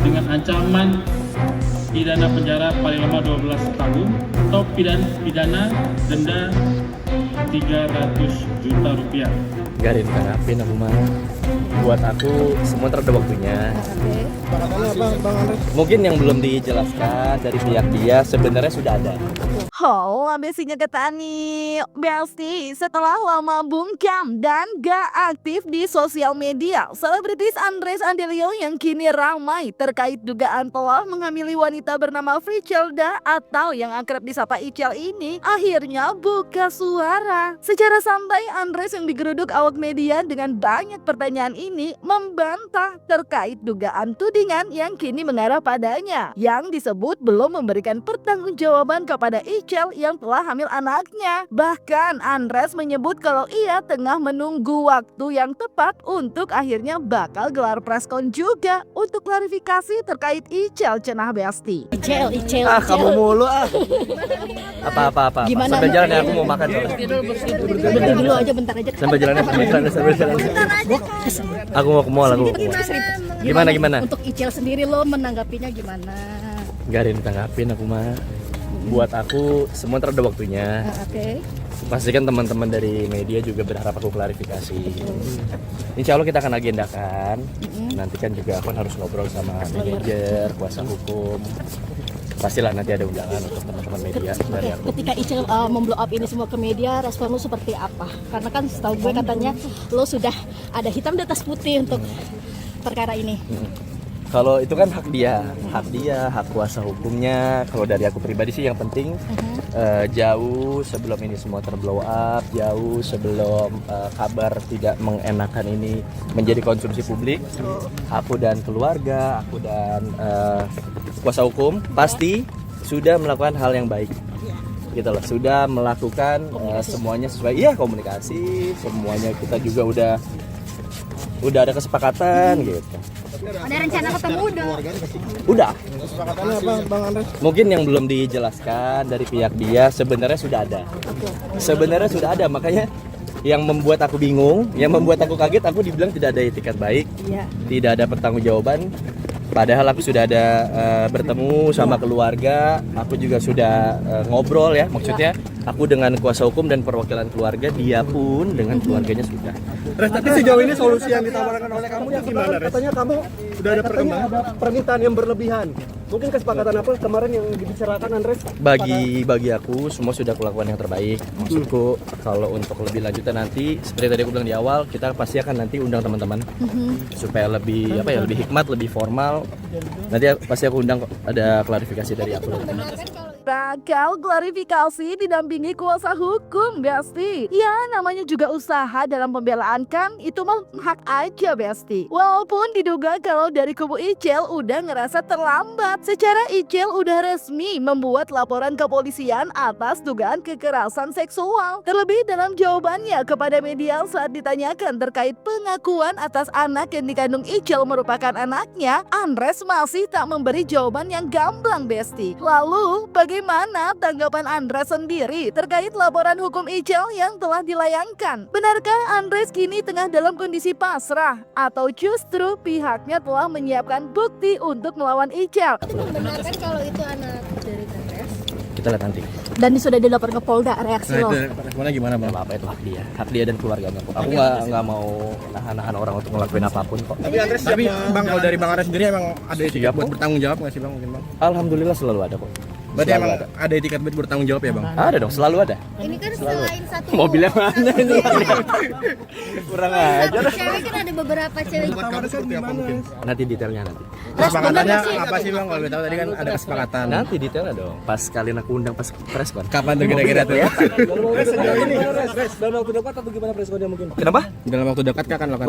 dengan ancaman pidana penjara paling lama 12 tahun atau pidana denda 300 juta rupiah. Garin kanapin aku mah. Buat aku semua ada waktunya. Mungkin yang belum dijelaskan dari pihak dia sebenarnya sudah ada. Halo, besinya Ketani. Besti, setelah lama bungkam dan gak aktif di sosial media, selebritis Andres Andelio yang kini ramai terkait dugaan telah menghamili wanita bernama Frichelda atau yang akrab disapa Icel ini akhirnya buka suara. Secara santai, Andres yang digeruduk awak media dengan banyak pertanyaan ini membantah terkait dugaan tudingan yang kini mengarah padanya, yang disebut belum memberikan pertanggungjawaban kepada Icel yang telah hamil anaknya. Bahkan Andres menyebut kalau ia tengah menunggu waktu yang tepat untuk akhirnya bakal gelar preskon juga untuk klarifikasi terkait Icel cenah Besti. Icel. Kamu mulu Apa. Gimana? Sambil jalan ya, aku mau makan soalnya. Berhenti dulu aja bentar aja. Sambil jalan. Aku mau ke mall aku. Gimana? Untuk Icel sendiri lo menanggapinya gimana? Garin tanggapin aku mah. Buat aku semua ada waktunya. Oke. Pastikan teman-teman dari media juga berharap aku klarifikasi. Insya Allah kita akan agendakan. Nanti kan juga aku harus ngobrol sama manajer, kuasa hukum. Pastilah nanti ada undangan untuk teman-teman media dari aku. Ketika Icel memblow up ini semua ke media, respon lo seperti apa? Karena kan setahu gue katanya lo sudah ada hitam di atas putih untuk perkara ini. Kalau itu kan hak dia, hak kuasa hukumnya. Kalau dari aku pribadi sih yang penting jauh sebelum ini semua terblow up, jauh sebelum kabar tidak mengenakan ini menjadi konsumsi publik, aku dan keluarga, aku dan kuasa hukum pasti sudah melakukan hal yang baik. Gitu loh, sudah melakukan semuanya sesuai komunikasi, semuanya kita juga udah ada kesepakatan gitu. Ada rencana ketemu Udah. Kesepakatannya apa, Bang Andres? Mungkin yang belum dijelaskan dari pihak dia sebenarnya sudah ada. Makanya yang membuat aku bingung, yang membuat aku kaget, aku dibilang tidak ada etikat baik, tidak ada pertanggungjawaban. Padahal aku sudah ada bertemu sama keluarga, aku juga sudah ngobrol ya, maksudnya aku dengan kuasa hukum dan perwakilan keluarga, dia pun dengan keluarganya sudah. Tapi sejauh ini solusi yang ditawarkan oleh kamu yang gimana, Res? Katanya kamu sudah ada perkembangan, ada permintaan yang berlebihan. Mungkin kesepakatan apa kemarin yang dibicarakan, Andres? Bagi aku semua sudah kulakukan yang terbaik. Maksudku kalau untuk lebih lanjutan nanti seperti tadi aku bilang di awal, kita pasti akan nanti undang teman-teman supaya lebih lebih hikmat, lebih formal. Nanti pasti aku undang ada klarifikasi dari aku. Bakal klarifikasi didampingi kuasa hukum, Besti. Ya, namanya juga usaha dalam pembelaan kan, itu mah hak aja, Besti. Walaupun diduga kalau dari kubu Icel udah ngerasa terlambat. Secara Icel udah resmi membuat laporan kepolisian atas dugaan kekerasan seksual. Terlebih dalam jawabannya kepada media saat ditanyakan terkait pengakuan atas anak yang dikandung Icel merupakan anaknya, Andres masih tak memberi jawaban yang gamblang, Besti. Lalu, bagaimana tanggapan Andres sendiri terkait laporan hukum Icel yang telah dilayangkan? Benarkah Andres kini tengah dalam kondisi pasrah? Atau justru pihaknya telah menyiapkan bukti untuk melawan Icel? Membenarkan kalau itu anak dari Andres? Kita lihat nanti. Dan sudah dilaporkan ke Polda, reaksi lo? Responnya gimana, Bang? Apa itu hak dia dan keluarganya. Aku nggak mau nahan orang untuk ngelakuin apapun kok. Tapi Bang, kalau dari Bang Andres sendiri emang ada etikat buat bertanggung jawab nggak sih, Bang? Mungkin, Bang? Alhamdulillah selalu ada kok. Berarti emang ada etikat buat bertanggung jawab ya, Bang? Ada dong, selalu ada. Ini kan selain satu Mobilnya mana ini? Kurang ajar. cewek kan ada beberapa cewek. Buat kamu seperti apa mungkin? Nanti detailnya nanti. Kesepakatannya apa sih, Bang? Kalau tahu tadi kan ada kesepakatan. Nanti detailnya dong. Pas kalian aku undang pas preskon. Kapan tuh kira-kira tuh? Sejauh ini, dalam waktu dekat atau gimana preskonnya mungkin? Kenapa? Dalam waktu dekat kan akan lakukan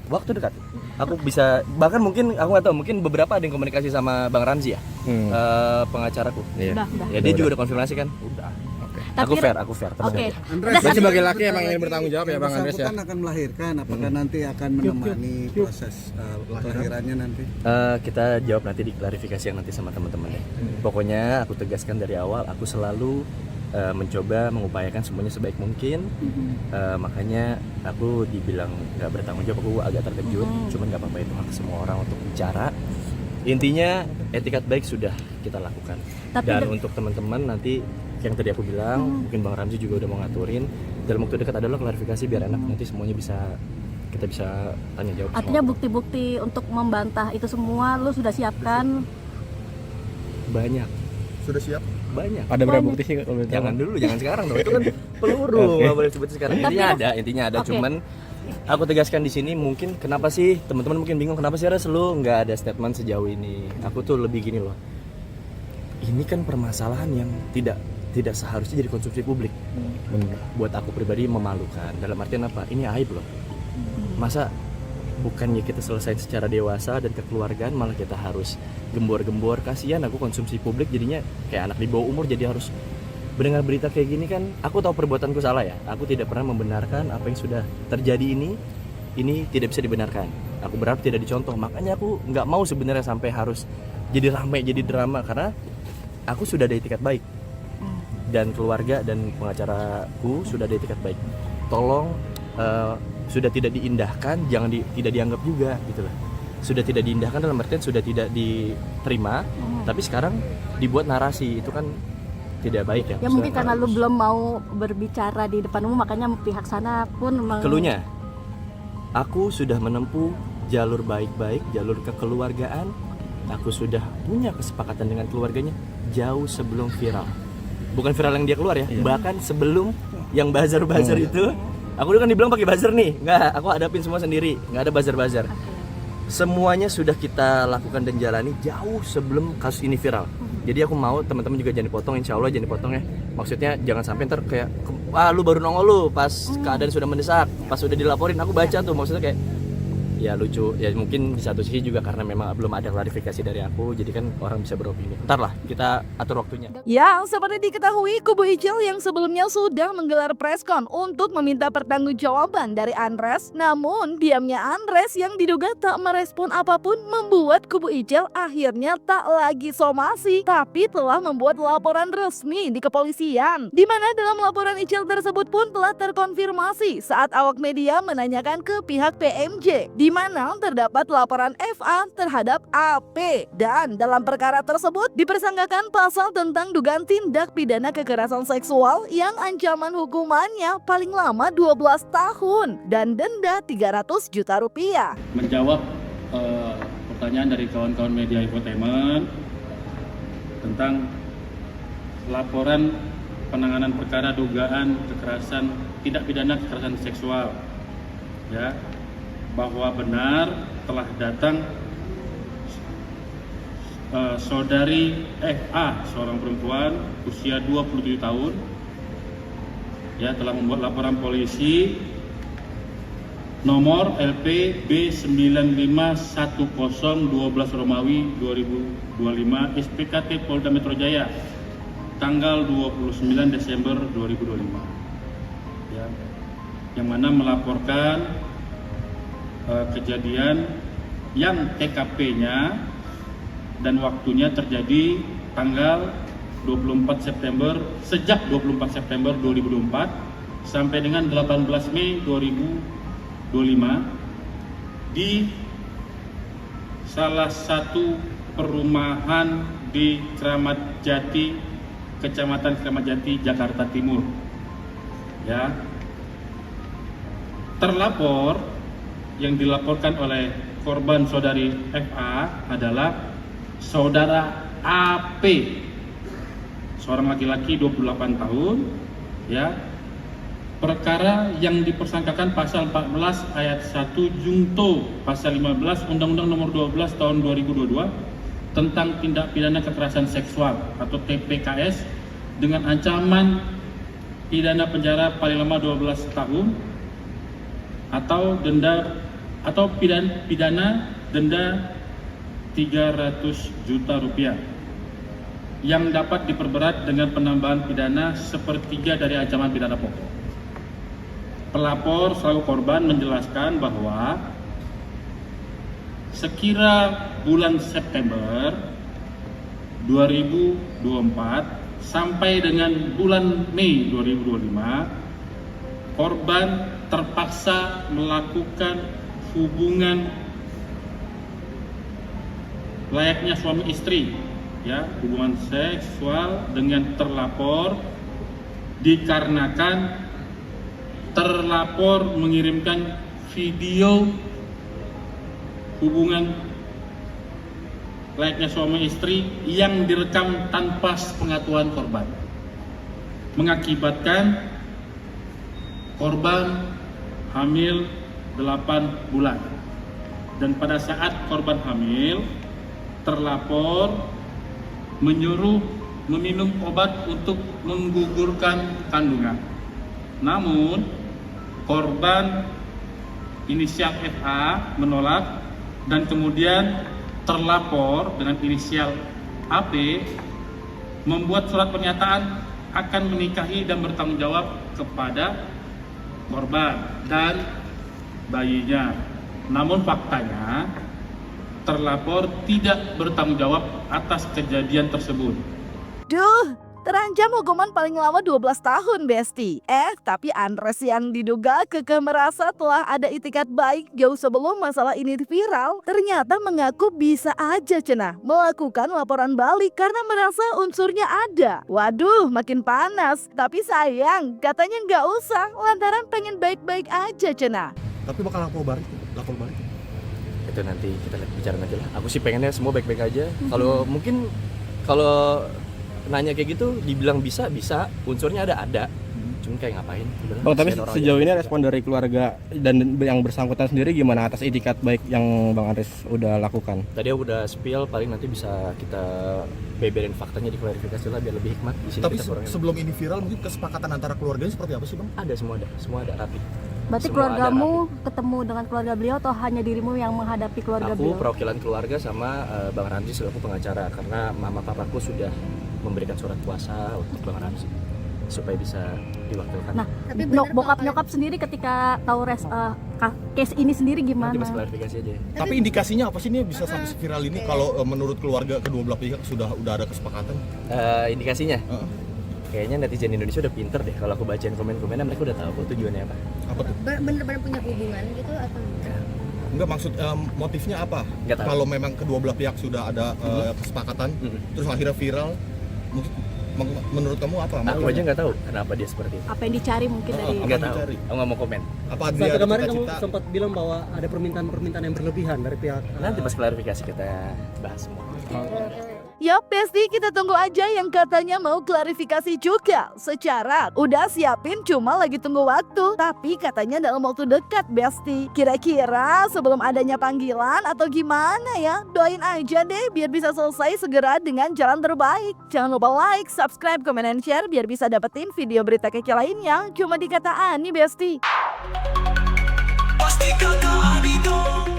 Waktu dekat. Aku bisa, bahkan mungkin aku nggak tahu, mungkin beberapa ada yang komunikasi sama Bang Ramzi ya, pengacaraku. Iya. Ya dia juga udah konfirmasi kan. Udah. Aku fair. Tenang aja. Berarti sebagai laki emang ingin bertanggung jawab ya, Bang Andres ya? Akan melahirkan, apakah nanti akan menemani proses kelahirannya nanti? Kita jawab nanti di klarifikasi yang nanti sama teman-teman ya. Pokoknya aku tegaskan dari awal, aku selalu mencoba mengupayakan semuanya sebaik mungkin. Makanya aku dibilang nggak bertanggung jawab, aku agak terkejut. Cuman nggak apa-apa, itu hak semua orang untuk bicara. Intinya etikat baik sudah kita lakukan. Dan untuk teman-teman nanti yang tadi aku bilang, mungkin Bang Ramzi juga udah mau ngaturin dalam waktu dekat adalah klarifikasi biar enak, nanti semuanya kita bisa tanya jawab. Artinya bukti-bukti untuk membantah itu semua lu sudah siapkan? Banyak. Sudah siap? Banyak. Ada berapa bukti sih kalau Jangan dulu, jangan sekarang dong. Itu kan peluru, nggak boleh sebut sekarang. Intinya ada. Oke. Cuman aku tegaskan di sini, mungkin kenapa sih teman-teman mungkin bingung kenapa sih Res lu nggak ada statement sejauh ini. Aku tuh lebih gini loh. Ini kan permasalahan yang tidak seharusnya jadi konsumsi publik. Buat aku pribadi memalukan. Dalam artian apa? Ini aib loh. Masa bukannya kita selesai secara dewasa dan kekeluargaan, malah kita harus gembor-gembor. Kasihan aku konsumsi publik jadinya kayak anak di bawah umur, jadi harus mendengar berita kayak gini kan. Aku tahu perbuatanku salah ya. Aku tidak pernah membenarkan apa yang sudah terjadi ini tidak bisa dibenarkan. Aku berharap tidak dicontoh. Makanya aku nggak mau sebenarnya sampai harus jadi ramai, jadi drama, karena aku sudah ada etikat baik. Dan keluarga dan pengacaraku sudah ada etikat baik. Tolong sudah tidak diindahkan, jangan tidak dianggap juga gitu lah. Sudah tidak diindahkan dalam artian sudah tidak diterima, tapi sekarang dibuat narasi, itu kan tidak baik ya. Ya mungkin karena lu belum mau berbicara di depan umum, makanya pihak sana pun Keluhnya, aku sudah menempuh jalur baik-baik, jalur kekeluargaan. Aku sudah punya kesepakatan dengan keluarganya jauh sebelum viral. Bukan viral yang dia keluar ya, bahkan sebelum yang buzzer-buzzer itu. Aku kan dibilang pakai buzzer nih, nggak, aku hadapin semua sendiri, nggak ada buzzer-buzzer. Semuanya sudah kita lakukan dan jalani jauh sebelum kasus ini viral. Jadi aku mau teman-teman juga jangan dipotong, insya Allah jangan dipotong ya. Maksudnya jangan sampai ntar kayak, lu baru nongol lu pas keadaan sudah mendesak, pas sudah dilaporin. Aku baca tuh, maksudnya kayak ya lucu ya, mungkin di satu sisi juga karena memang belum ada klarifikasi dari aku, jadi kan orang bisa beropini. Ntar lah kita atur waktunya. Ya, seperti diketahui, kubu Icil yang sebelumnya sudah menggelar preskon untuk meminta pertanggungjawaban dari Andres. Namun, diamnya Andres yang diduga tak merespon apapun membuat kubu Icil akhirnya tak lagi somasi, tapi telah membuat laporan resmi di kepolisian. Di mana dalam laporan Icil tersebut pun telah terkonfirmasi saat awak media menanyakan ke pihak PMJ, di mana terdapat laporan FA terhadap AP, dan dalam perkara tersebut dipersangkakan pasal tentang dugaan tindak pidana kekerasan seksual yang ancaman hukumannya paling lama 12 tahun dan denda 300 juta rupiah. Menjawab pertanyaan dari kawan-kawan media infotainment tentang laporan penanganan perkara dugaan kekerasan tindak pidana kekerasan seksual, ya, bahwa benar telah datang saudari FA, seorang perempuan usia 27 tahun, ya, telah membuat laporan polisi nomor LP B951012 Romawi 2025 SPKT Polda Metro Jaya tanggal 29 Desember 2025, ya, yang mana melaporkan kejadian yang TKP-nya dan waktunya terjadi tanggal 24 September, sejak 24 September 2024 sampai dengan 18 Mei 2025 di salah satu perumahan di Kramat Jati, Kecamatan Kramat Jati, Jakarta Timur. Ya. Terlapor yang dilaporkan oleh korban saudari FA adalah saudara AP, seorang laki-laki 28 tahun, ya. Perkara yang dipersangkakan pasal 14 ayat 1 Junto pasal 15 Undang-Undang Nomor 12 Tahun 2022 tentang tindak pidana kekerasan seksual atau TPKS dengan ancaman pidana penjara paling lama 12 tahun atau pidana denda 300 juta rupiah yang dapat diperberat dengan penambahan pidana sepertiga dari ancaman pidana pokok. Pelapor selaku korban menjelaskan bahwa sekira bulan September 2024 sampai dengan bulan Mei 2025, korban terpaksa melakukan hubungan layaknya suami istri, ya, hubungan seksual dengan terlapor dikarenakan terlapor mengirimkan video hubungan layaknya suami istri yang direkam tanpa sepengetahuan korban, mengakibatkan korban hamil 8 bulan. Dan pada saat korban hamil, terlapor menyuruh meminum obat untuk menggugurkan kandungan. Namun korban inisial FA menolak, dan kemudian terlapor dengan inisial AP membuat surat pernyataan akan menikahi dan bertanggung jawab kepada korban dan bayinya. Namun faktanya terlapor tidak bertanggung jawab atas kejadian tersebut. Duh, terancam hukuman paling lama 12 tahun, Besti. Tapi Andres yang diduga kekeh merasa telah ada itikat baik jauh sebelum masalah ini viral, ternyata mengaku bisa aja cenah melakukan laporan balik karena merasa unsurnya ada. Waduh, makin panas. Tapi sayang, katanya nggak usah lantaran pengen baik-baik aja cenah. Tapi bakal lapor balik. Itu nanti kita lihat bicara aja lah. Aku sih pengennya semua baik-baik aja. Kalau nanya kayak gitu dibilang bisa, unsurnya ada. Cuman kayak ngapain? Bang, tapi sejauh ini respon dari keluarga dan yang bersangkutan sendiri gimana atas itikat baik yang Bang Andres udah lakukan? Tadi aku udah spill, paling nanti bisa kita beberin faktanya, diklarifikasi lah biar lebih hikmat. Di sini Tapi kita kurangin. sebelum ini viral, mungkin kesepakatan antara keluarganya seperti apa sih, Bang? Ada semua ada rapi. Berarti Semua keluargamu ada ketemu dengan keluarga beliau atau hanya dirimu yang menghadapi keluarga Aku beliau? perwakilan keluarga sama Bang Ramzi selaku pengacara, karena mama papaku sudah memberikan surat kuasa untuk Bang Ramzi supaya bisa diwakilkan. Nah, bokap nyokap sendiri ketika tahu case ini sendiri gimana? Nanti mas klarifikasi aja. Tapi indikasinya apa sih ini bisa sampai viral ini kalau menurut keluarga kedua belah pihak udah ada kesepakatan? Indikasinya? Kayaknya netizen Indonesia udah pinter deh. Kalau aku bacain komen-komennya, mereka udah tahu kok tujuannya apa. Apa tuh? Bener-bener punya hubungan gitu atau Enggak, maksud motifnya apa? Nggak tahu. Kalau memang kedua belah pihak sudah ada kesepakatan, terus akhirnya viral, menurut kamu apa? Aku aja nggak tahu kenapa dia seperti itu. Apa yang dicari mungkin dari Nggak tahu. dicari? Aku nggak mau komen. Apa dia Saat ada kemarin kamu cita-cita? sempat bilang bahwa ada permintaan yang berlebihan dari pihak. Nanti pas klarifikasi kita bahas semua. Yap, Besti, kita tunggu aja yang katanya mau klarifikasi juga. Secara udah siapin, cuma lagi tunggu waktu. Tapi katanya dalam waktu dekat, Besti. Kira-kira sebelum adanya panggilan atau gimana ya? Doain aja deh biar bisa selesai segera dengan jalan terbaik. Jangan lupa like, subscribe, comment, and share biar bisa dapetin video berita kece lainnya cuma di Kata Ani, Besti. Pasti kakak Ani dong.